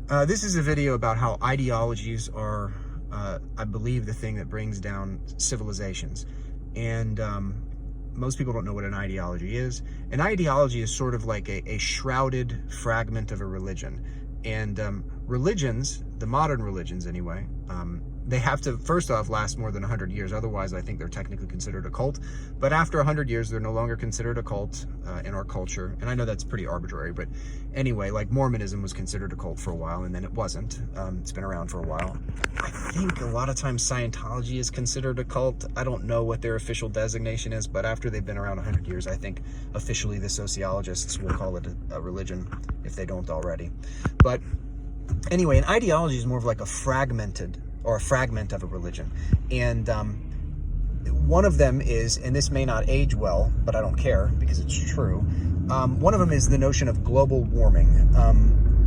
This is a video about how ideologies are, I believe, the thing that brings down civilizations. And most people don't know what an ideology is. An ideology is sort of like a shrouded fragment of a religion. And religions, the modern religions anyway, they have to, first off, last more than 100 years. Otherwise, I think they're technically considered a cult. But after 100 years, they're no longer considered a cult in our culture. And I know that's pretty arbitrary, but anyway, like Mormonism was considered a cult for a while, and then it wasn't. It's been around for a while. I think a lot of times Scientology is considered a cult. I don't know what their official designation is, but after they've been around 100 years, I think officially the sociologists will call it a religion, if they don't already. But anyway, an ideology is more of like a fragment of a religion. And one of them is, and this may not age well, but I don't care because it's true. One of them is the notion of global warming.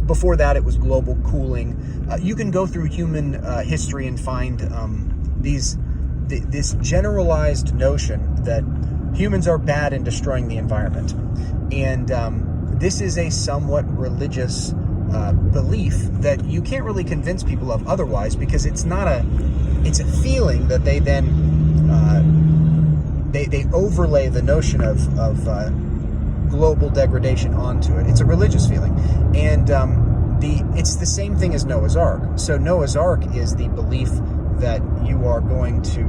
Before that, it was global cooling. You can go through human history and find this generalized notion that humans are bad in destroying the environment. And this is a somewhat religious belief that you can't really convince people of otherwise, because it's a feeling that they then they overlay the notion of global degradation onto it. It's a religious feeling, and it's the same thing as Noah's Ark. So Noah's Ark is the belief that you are going to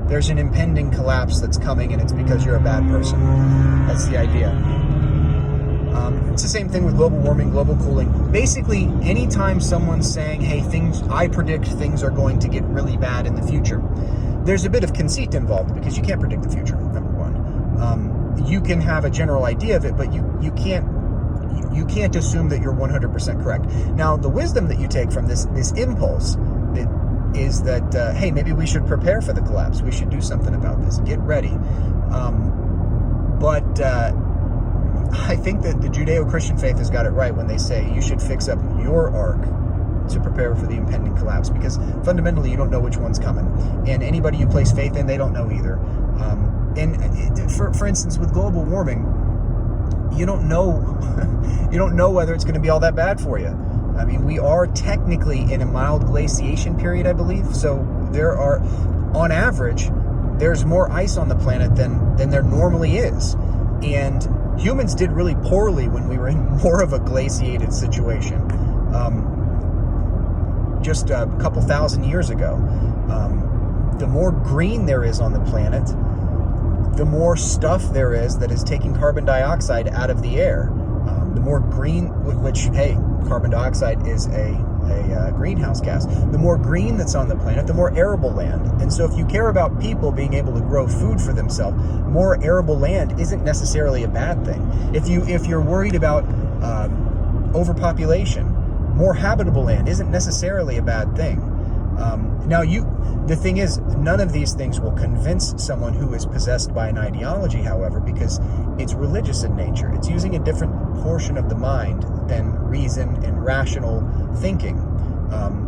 there's an impending collapse that's coming, and it's because you're a bad person. That's the idea. It's the same thing with global warming, global cooling. Basically, anytime someone's saying, hey, I predict things are going to get really bad in the future, there's a bit of conceit involved, because you can't predict the future, number one. You can have a general idea of it, but you can't assume that you're 100% correct. Now, the wisdom that you take from this impulse is that, hey, maybe we should prepare for the collapse. We should do something about this. Get ready. But I think that the Judeo-Christian faith has got it right when they say you should fix up your ark to prepare for the impending collapse, because fundamentally you don't know which one's coming, and anybody you place faith in, they don't know either. And for instance, with global warming, you don't know whether it's going to be all that bad for you. I mean, we are technically in a mild glaciation period, I believe. So there are, on average, there's more ice on the planet than there normally is, and humans did really poorly when we were in more of a glaciated situation. Just a couple thousand years ago, the more green there is on the planet, the more stuff there is that is taking carbon dioxide out of the air. The more green, which, hey, carbon dioxide is a greenhouse gas. The more green that's on the planet, the more arable land. And so if you care about people being able to grow food for themselves, more arable land isn't necessarily a bad thing. If you're worried about overpopulation, more habitable land isn't necessarily a bad thing. The thing is, none of these things will convince someone who is possessed by an ideology, however, because it's religious in nature. It's using a different portion of the mind than reason and rational thinking.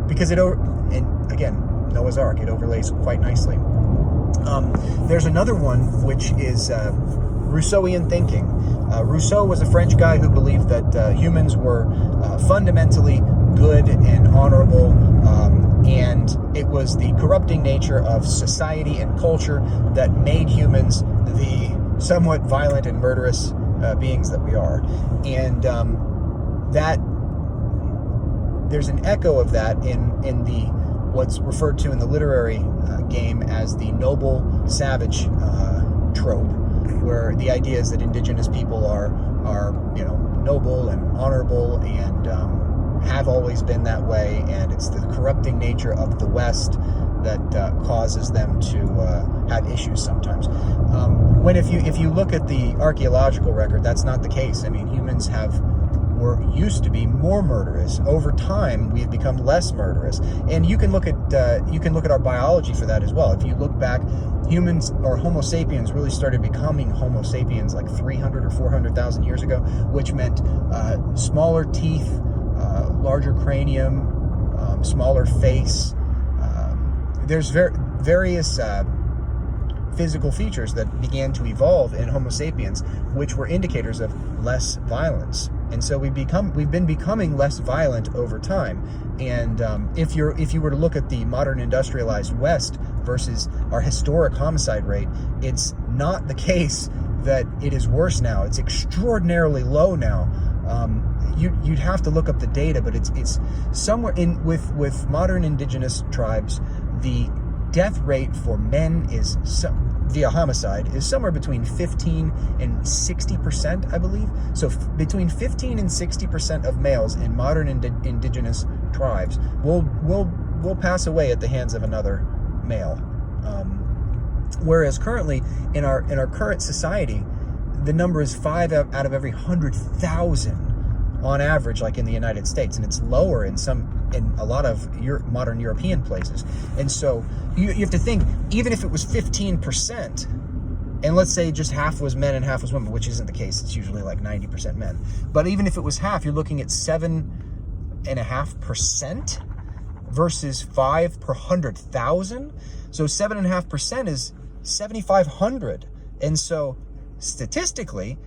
Because and again, Noah's Ark, it overlays quite nicely. There's another one, which is Rousseauian thinking. Rousseau was a French guy who believed that humans were fundamentally good and honorable, and it was the corrupting nature of society and culture that made humans the somewhat violent and murderous beings that we are. And that there's an echo of that in the what's referred to in the literary game as the noble savage trope, where the idea is that indigenous people are noble and honorable and have always been that way, and it's the corrupting nature of the West that causes them to have issues sometimes. When if you look at the archaeological record, that's not the case. I mean, humans used to be more murderous. Over time, we've become less murderous, and you can look at our biology for that as well. If you look back, humans, or Homo sapiens, really started becoming Homo sapiens like 300 or 400,000 years ago, which meant smaller teeth, larger cranium, smaller face. There's various physical features that began to evolve in Homo sapiens, which were indicators of less violence. And so we've been becoming less violent over time. And if you were to look at the modern industrialized West versus our historic homicide rate, it's not the case that it is worse now. It's extraordinarily low now. You'd have to look up the data, but it's somewhere in with modern indigenous tribes, the death rate for men is via homicide is somewhere between 15 and 60%, I believe. So between 15 and 60% of males in modern indigenous tribes will pass away at the hands of another male. Whereas currently in our current society, the number is 5 out of every 100,000 on average, like in the United States, and it's lower in a lot of modern European places. And so you have to think, even if it was 15%, and let's say just half was men and half was women, which isn't the case, it's usually like 90% men. But even if it was half, you're looking at 7.5% versus 5 per 100,000. So 7.5% is 7,500. And so statistically,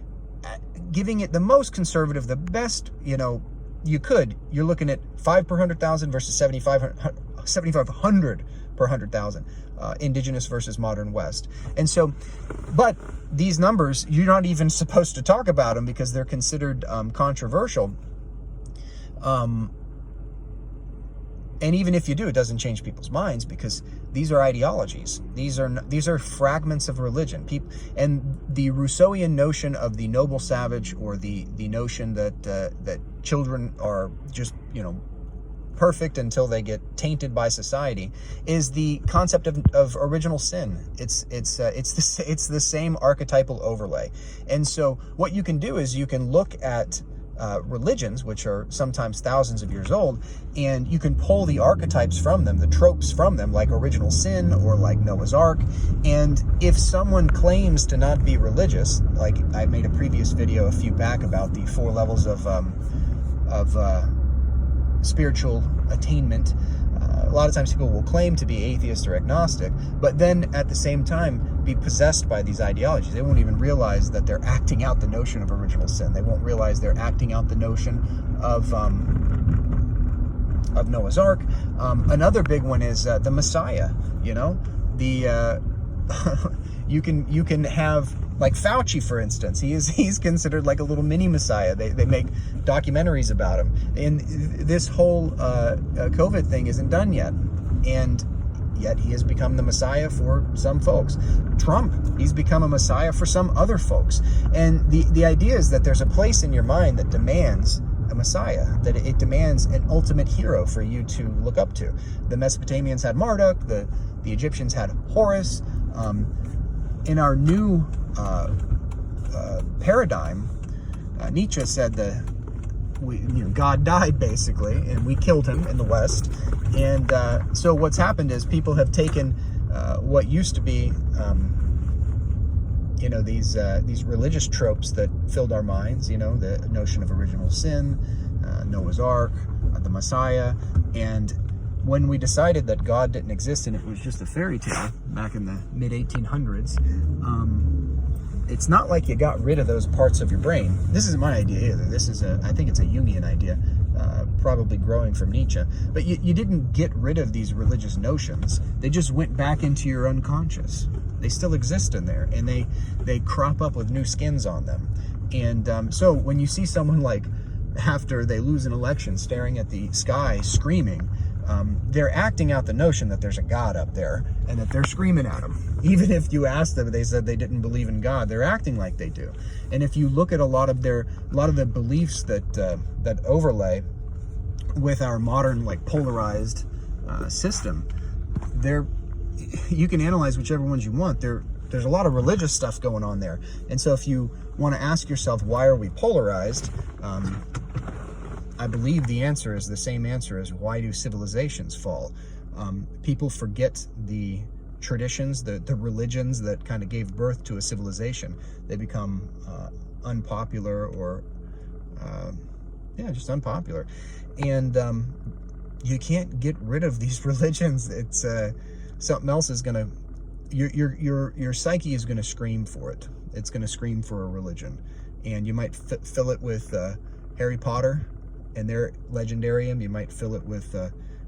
giving it the most conservative, the best, you're looking at 5 per 100,000 versus 7,500 per 100,000, indigenous versus modern West. And so, but these numbers, you're not even supposed to talk about them because they're considered controversial. And even if you do, it doesn't change people's minds, because these are ideologies. These are fragments of religion. And the Rousseauian notion of the noble savage, or the notion that children are just perfect until they get tainted by society, is the concept of original sin. It's the same archetypal overlay. And so what you can do is you can look at religions, which are sometimes thousands of years old, and you can pull the archetypes from them, the tropes from them, like original sin or like Noah's Ark. And if someone claims to not be religious, like I made a previous video a few back about the 4 levels of spiritual attainment, a lot of times people will claim to be atheist or agnostic, but then at the same time be possessed by these ideologies. They won't even realize that they're acting out the notion of original sin. They won't realize they're acting out the notion of Noah's Ark. Another big one is the Messiah. You can have, like, Fauci, for instance. He's considered like a little mini Messiah. They make documentaries about him. And this whole COVID thing isn't done yet. And yet he has become the Messiah for some folks. Trump, he's become a Messiah for some other folks. And the idea is that there's a place in your mind that demands a Messiah, that it demands an ultimate hero for you to look up to. The Mesopotamians had Marduk, the Egyptians had Horus. In our new paradigm, Nietzsche said that God died, basically, and we killed him in the West. And so what's happened is people have taken what used to be these religious tropes that filled our minds, the notion of original sin, Noah's Ark, the Messiah. And when we decided that God didn't exist and it was just a fairy tale back in the mid-1800s, it's not like you got rid of those parts of your brain. This isn't my idea either. I think it's a Jungian idea, probably growing from Nietzsche. But you didn't get rid of these religious notions. They just went back into your unconscious. They still exist in there, and they crop up with new skins on them. And so when you see someone, like, after they lose an election, staring at the sky screaming, they're acting out the notion that there's a God up there and that they're screaming at him. Even if you ask them, they said they didn't believe in God, they're acting like they do. And if you look at a lot of the beliefs that overlay with our modern, like, polarized system, you can analyze whichever ones you want. There's a lot of religious stuff going on there. And so if you want to ask yourself, why are we polarized? I believe the answer is the same answer as why do civilizations fall? People forget the traditions, the religions that kind of gave birth to a civilization. They become unpopular, or just unpopular. And you can't get rid of these religions. It's something else is gonna, your psyche is gonna scream for it. It's gonna scream for a religion, and you might fill it with Harry Potter and their legendarium. You might fill it with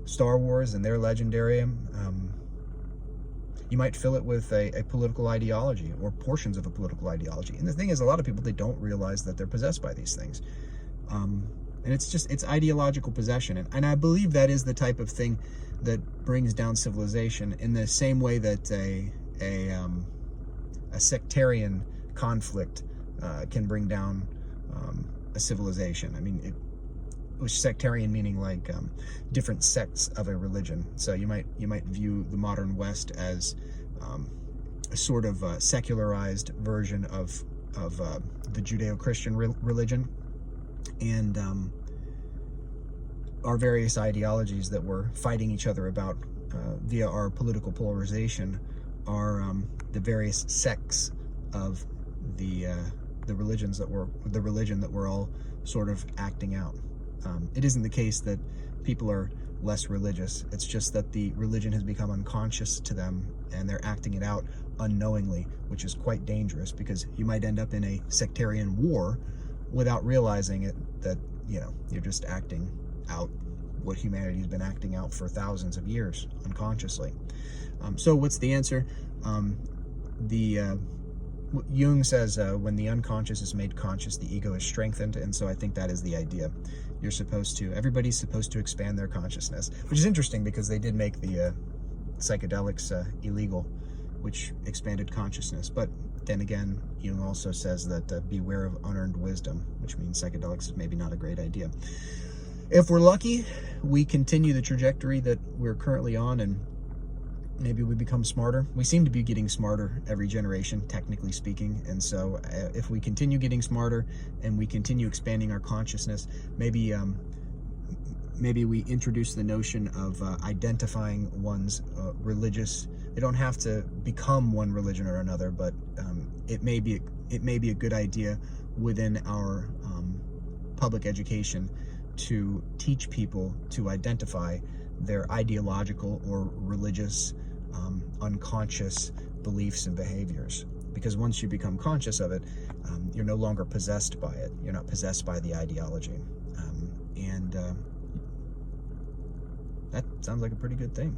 Star Wars and their legendarium. You might fill it with a political ideology or portions of a political ideology. And the thing is, a lot of people, they don't realize that they're possessed by these things. And it's ideological possession. And I believe that is the type of thing that brings down civilization, in the same way that a sectarian conflict can bring down a civilization. I mean, which sectarian meaning like different sects of a religion. So you might view the modern West as a sort of secularized version of the Judeo-Christian religion, and our various ideologies that we're fighting each other about via our political polarization are the various sects of the religion that we're all sort of acting out. It isn't the case that people are less religious. It's just that the religion has become unconscious to them, and they're acting it out unknowingly, which is quite dangerous, because you might end up in a sectarian war without realizing it, that, you know, you're just acting out what humanity's been acting out for thousands of years unconsciously. So what's the answer? Jung says when the unconscious is made conscious, the ego is strengthened, and so I think that is the idea. Everybody's supposed to expand their consciousness, which is interesting because they did make the psychedelics illegal, which expanded consciousness. But then again, Jung also says that beware of unearned wisdom, which means psychedelics is maybe not a great idea. If we're lucky, we continue the trajectory that we're currently on, and maybe we become smarter. We seem to be getting smarter every generation, technically speaking. And so if we continue getting smarter and we continue expanding our consciousness, maybe we introduce the notion of identifying one's religious. They don't have to become one religion or another, but it may be a good idea within our public education to teach people to identify their ideological or religious unconscious beliefs and behaviors. Because once you become conscious of it, you're no longer possessed by it. You're not possessed by the ideology. And that sounds like a pretty good thing.